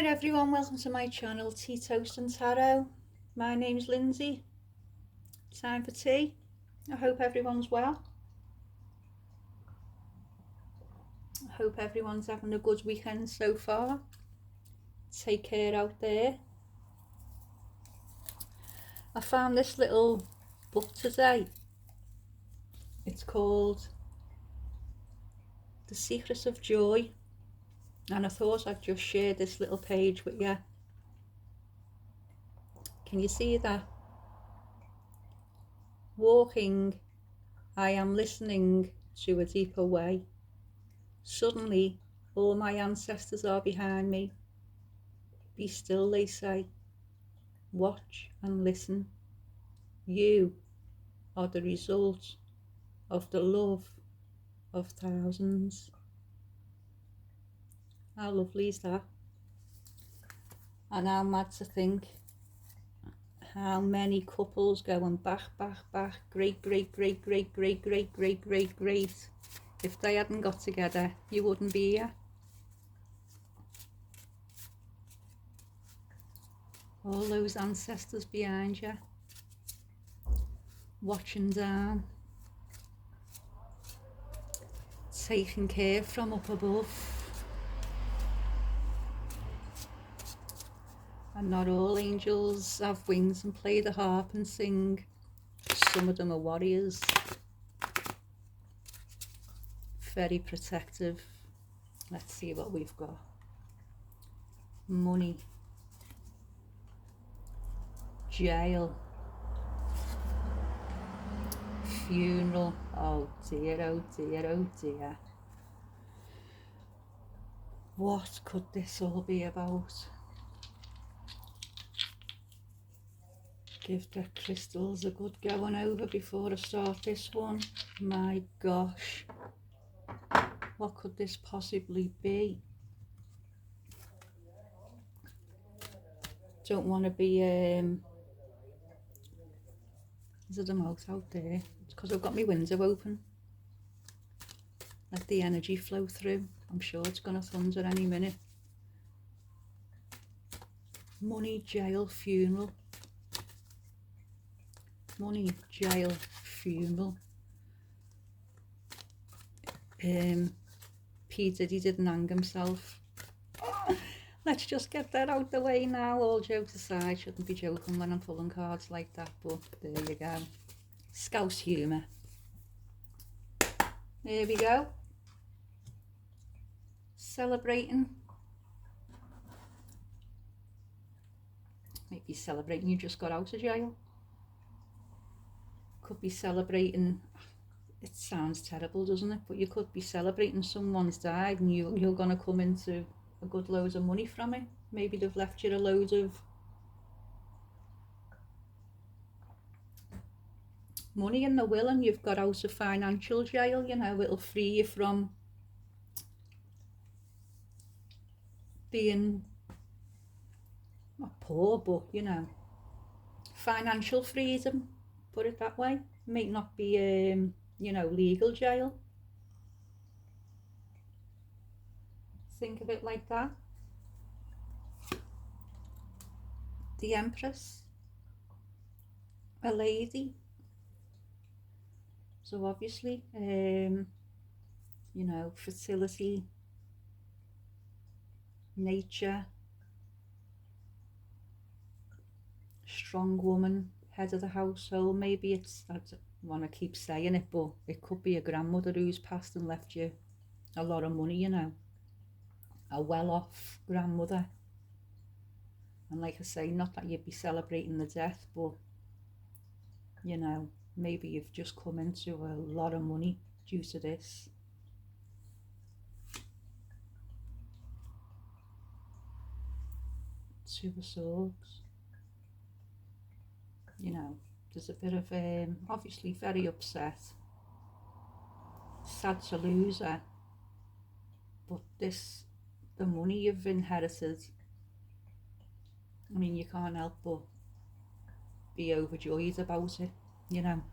everyone, welcome to my channel TeaToasTnTaroT. My name's Lindsay. Time for tea. I hope everyone's well. I hope everyone's having a good weekend so far. Take care out there. I found this little book today. It's called The Secret of Joy, and I thought I'd just share this little page with you. Can you see that? Walking, I am listening to a deeper way. Suddenly, all my ancestors are behind me. Be still, they say. Watch and listen. You are the result of the love of thousands. How lovely is that? And how mad to think how many couples going back, great. If they hadn't got together, you wouldn't be here. All those ancestors behind you, watching down, taken care from up above. And not all angels have wings and play the harp and sing. Some of them are warriors, very protective. Let's see what we've got. Money, jail, funeral. Oh dear, oh dear, oh dear. What could this all be about? Give the crystals a good going over before I start this one. My gosh, what could this possibly be? Don't want to be is there a mouse out there? It's because I've got my window open. Let the energy flow through. I'm sure it's going to thunder any minute. Money, jail, funeral. Money, jail, funeral. P. Diddy didn't hang himself. Let's just get that out the way now. All jokes aside, shouldn't be joking when I'm pulling cards like that, but there you go. Scouse humour. There we go. Celebrating. Might be celebrating you just got out of jail. Could be celebrating, it sounds terrible, doesn't it? But you could be celebrating someone's died and you're going to come into a good load of money from it. Maybe they've left you a load of money in the will and you've got out of financial jail. You know, it'll free you from being not poor, but you know, financial freedom, put it that way. Might not be you know, legal jail. Think of it like that. The Empress, a lady. So obviously, you know, fertility, nature, strong woman, head of the household. Maybe it's, I don't want to keep saying it, but it could be a grandmother who's passed and left you a lot of money, you know. A well-off grandmother. And like I say, not that you'd be celebrating the death, but you know, maybe you've just come into a lot of money due to this. Two of Swords. You know, there's a bit of obviously very upset, sad to lose her, but this, the money you've inherited, I mean, you can't help but be overjoyed about it, you know.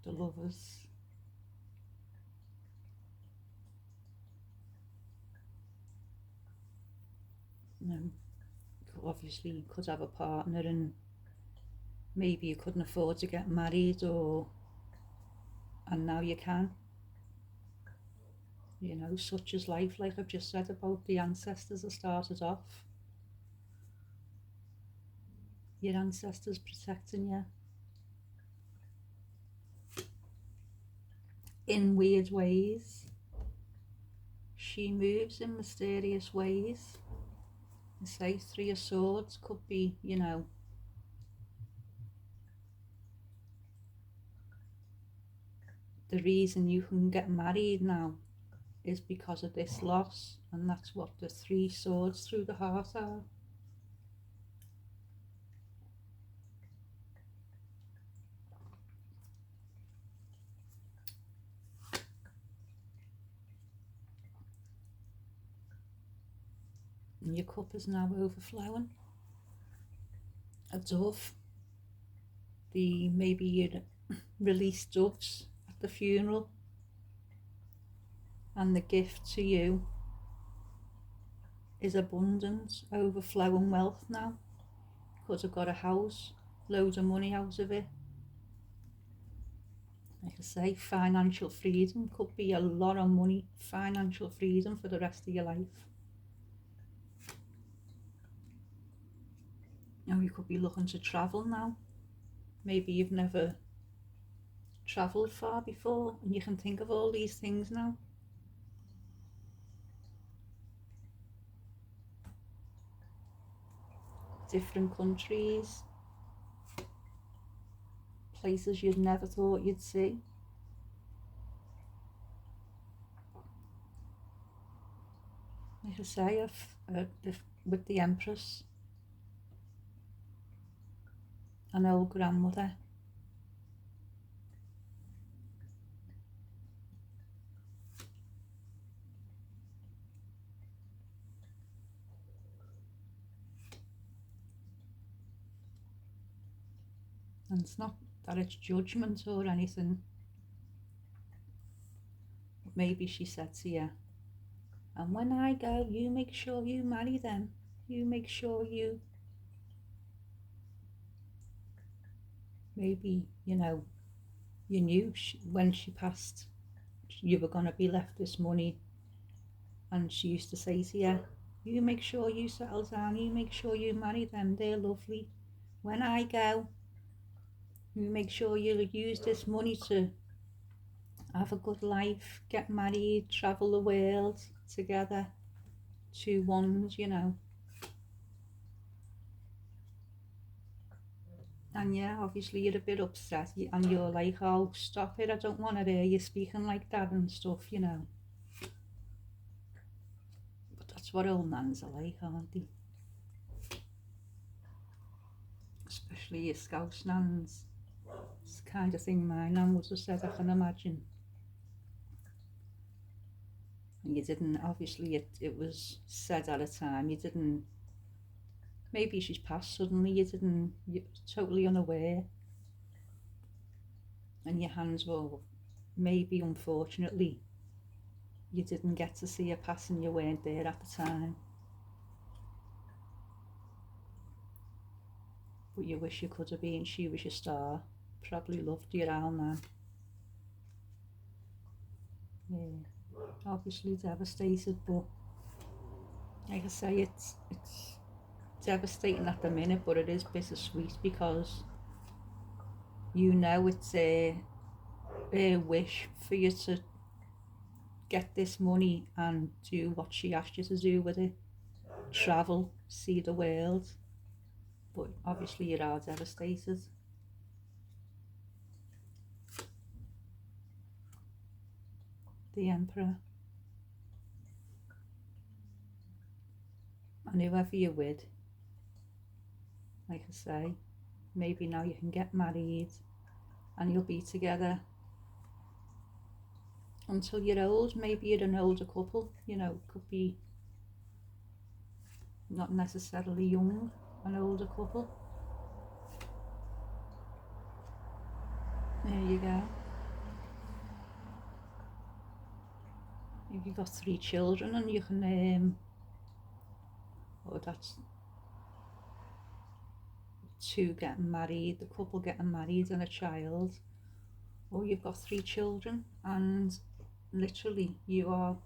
The Lovers. Um, Obviously you could have a partner and maybe you couldn't afford to get married, and now you can. You know, such is life, like I've just said about the ancestors that started off. Your ancestors protecting you in weird ways. She moves in mysterious ways. I say Three of Swords could be, you know, the reason you can get married now is because of this loss, and that's what the Three Swords through the heart are. And your cup is now overflowing. A dove, maybe you'd release doves at the funeral, and the gift to you is abundance, overflowing wealth now. Could have got a house, loads of money out of it. Like I say, financial freedom, could be a lot of money, financial freedom for the rest of your life. You know, you could be looking to travel now. Maybe you've never travelled far before and you can think of all these things now. Different countries, places you'd never thought you'd see. Like I say, with the Empress, an old grandmother. And it's not that it's judgment or anything. But maybe she said to you, and when I go, you make sure you marry them. You make sure you... Maybe, you know, you knew when she passed, you were going to be left this money. And she used to say to you, you make sure you settle down, you make sure you marry them, they're lovely. When I go, you make sure you use this money to have a good life, get married, travel the world together. Two wands, you know. And yeah, obviously you're a bit upset and you're like, oh, stop it, I don't want to hear you speaking like that and stuff, you know. But that's what old mans are like, aren't they? Especially your Scouse nans. It's the kind of thing my nan would have said, I can imagine. And you didn't, obviously it was said at a time, you didn't, maybe she's passed suddenly, you're totally unaware. And your hands were, maybe unfortunately, you didn't get to see her pass and you weren't there at the time. But you wish you could have been, she was your star. Probably loved you all now. Yeah, obviously devastated, but like I say, it's devastating at the minute, but it is bittersweet because you know it's a wish for you to get this money and do what she asked you to do with it. Travel, see the world. But obviously you are devastated. The Emperor. And whoever you're with, like I say, maybe now you can get married and you'll be together until you're old. Maybe you're an older couple, you know, could be not necessarily young, an older couple. There you go. If you've got 3 children and you can, or that's two getting married, the couple getting married and a child, or you've got 3 children and literally you are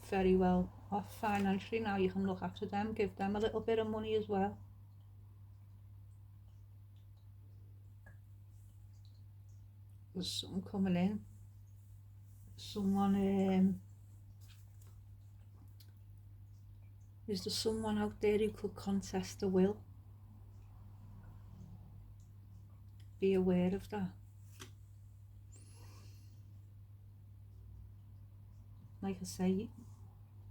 very well off financially now. You can look after them, give them a little bit of money as well. There's something coming in. Someone, is there someone out there who could contest a will? Be aware of that. Like I say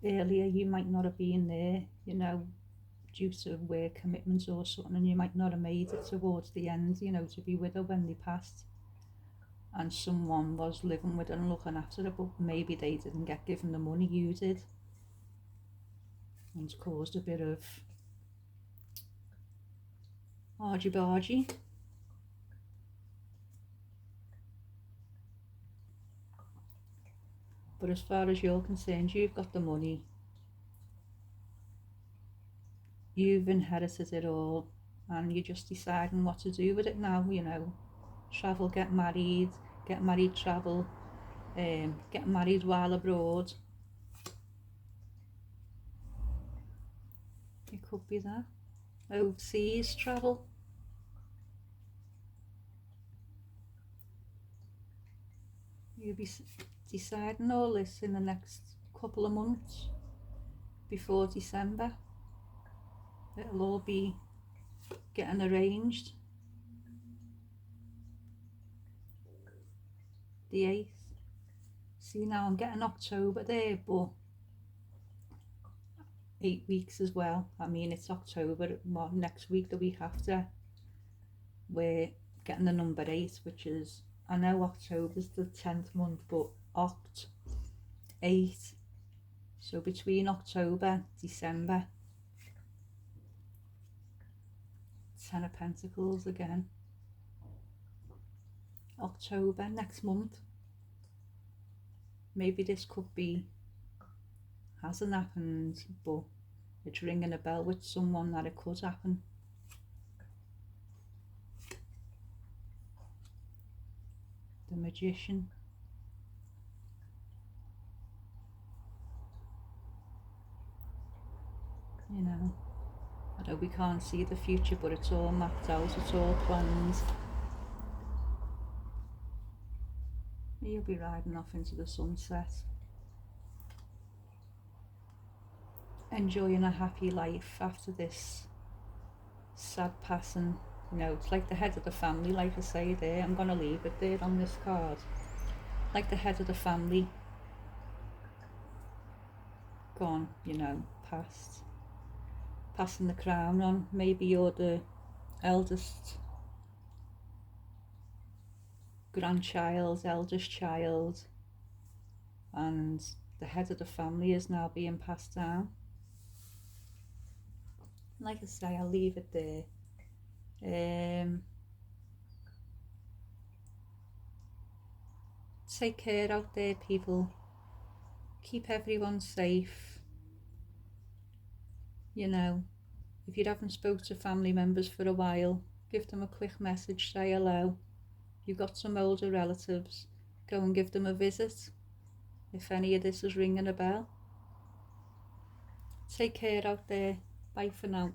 earlier, you might not have been there, you know, due to work commitments or something, and you might not have made it towards the end, you know, to be with her when they passed, and someone was living with her and looking after her, but maybe they didn't get given the money you did, and it's caused a bit of argy-bargy. But as far as you're concerned, you've got the money, you've inherited it all, and you're just deciding what to do with it now, you know. Travel, get married, travel, get married while abroad. It could be that. Overseas travel. You'll be deciding all this in the next couple of months before December. It'll all be getting arranged. The 8th. See, now I'm getting October there, but 8 weeks as well. I mean, it's October, next week, the week after, we're getting the number 8, which is, I know October's the 10th month, but Oct 8. So between October, December, 10 of Pentacles again. October, next month. Maybe this could be, hasn't happened, but it's ringing a bell with someone that it could happen. The Magician. You know, I know we can't see the future, but it's all mapped out, it's all planned. You'll be riding off into the sunset, enjoying a happy life after this sad passing. You know, it's like the head of the family, like I say there. I'm going to leave it there on this card. Like the head of the family gone, you know, passing the crown on. Maybe you're the eldest grandchild, eldest child, and the head of the family is now being passed down. Like I say, I'll leave it there. Take care out there, people. Keep everyone safe. You know, if you haven't spoke to family members for a while, give them a quick message, say hello. You've got some older relatives, go and give them a visit if any of this is ringing a bell. Take care out there. Bye for now.